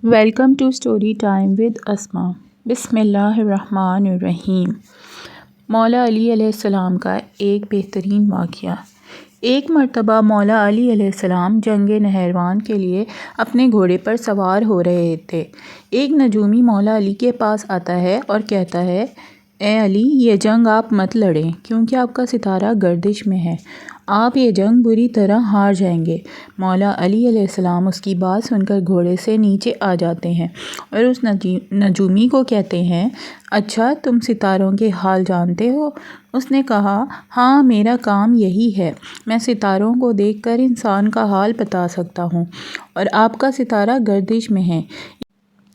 Welcome to story time with Asma. بسم اللہ الرحمن الرحیم۔ مولا علی علیہ السلام کا ایک بہترین واقعہ۔ ایک مرتبہ مولا علی علیہ السلام جنگ نہروان کے لیے اپنے گھوڑے پر سوار ہو رہے تھے۔ ایک نجومی مولا علی کے پاس آتا ہے اور کہتا ہے، اے علی، یہ جنگ آپ مت لڑیں کیونکہ آپ کا ستارہ گردش میں ہے، آپ یہ جنگ بری طرح ہار جائیں گے۔ مولا علی علیہ السلام اس کی بات سن کر گھوڑے سے نیچے آ جاتے ہیں اور اس نجومی کو کہتے ہیں، اچھا تم ستاروں کے حال جانتے ہو؟ اس نے کہا، ہاں میرا کام یہی ہے، میں ستاروں کو دیکھ کر انسان کا حال بتا سکتا ہوں، اور آپ کا ستارہ گردش میں ہے،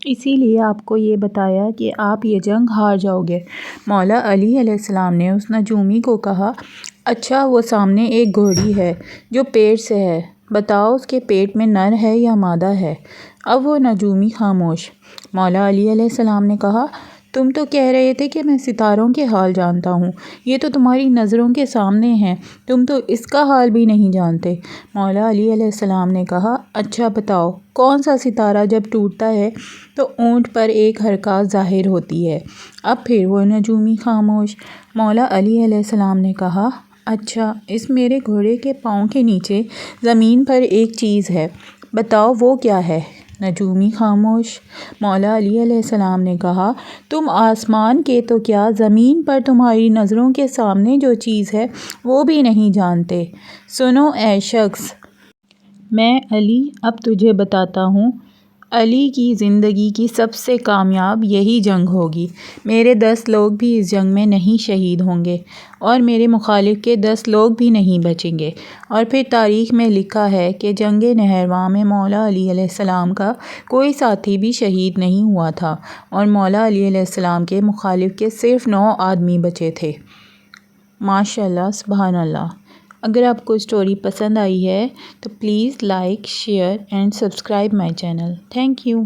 اسی لیے آپ کو یہ بتایا کہ آپ یہ جنگ ہار جاؤ گے۔ مولا علی علیہ السلام نے اس نجومی کو کہا، اچھا وہ سامنے ایک گھوڑی ہے جو پیڑ سے ہے، بتاؤ اس کے پیٹ میں نر ہے یا مادہ ہے؟ اب وہ نجومی خاموش۔ مولا علی علیہ السلام نے کہا، تم تو کہہ رہے تھے کہ میں ستاروں کے حال جانتا ہوں، یہ تو تمہاری نظروں کے سامنے ہیں، تم تو اس کا حال بھی نہیں جانتے۔ مولا علی علیہ السلام نے کہا، اچھا بتاؤ، کون سا ستارہ جب ٹوٹتا ہے تو اونٹ پر ایک حرکات ظاہر ہوتی ہے؟ اب پھر وہ نجومی خاموش۔ مولا علی علیہ السلام نے کہا، اچھا اس میرے گھوڑے کے پاؤں کے نیچے زمین پر ایک چیز ہے، بتاؤ وہ کیا ہے؟ نجومی خاموش۔ مولا علی علیہ السلام نے کہا، تم آسمان کے تو کیا، زمین پر تمہاری نظروں کے سامنے جو چیز ہے وہ بھی نہیں جانتے۔ سنو اے شخص، میں علی اب تجھے بتاتا ہوں، علی کی زندگی کی سب سے کامیاب یہی جنگ ہوگی۔ میرے 10 لوگ بھی اس جنگ میں نہیں شہید ہوں گے اور میرے مخالف کے 10 لوگ بھی نہیں بچیں گے۔ اور پھر تاریخ میں لکھا ہے کہ جنگ نہروان میں مولا علی علیہ السلام کا کوئی ساتھی بھی شہید نہیں ہوا تھا اور مولا علی علیہ السلام کے مخالف کے صرف 9 آدمی بچے تھے۔ ماشاءاللہ، سبحان اللہ۔ اگر آپ کو اسٹوری پسند آئی ہے تو please like, share and subscribe my channel. Thank you.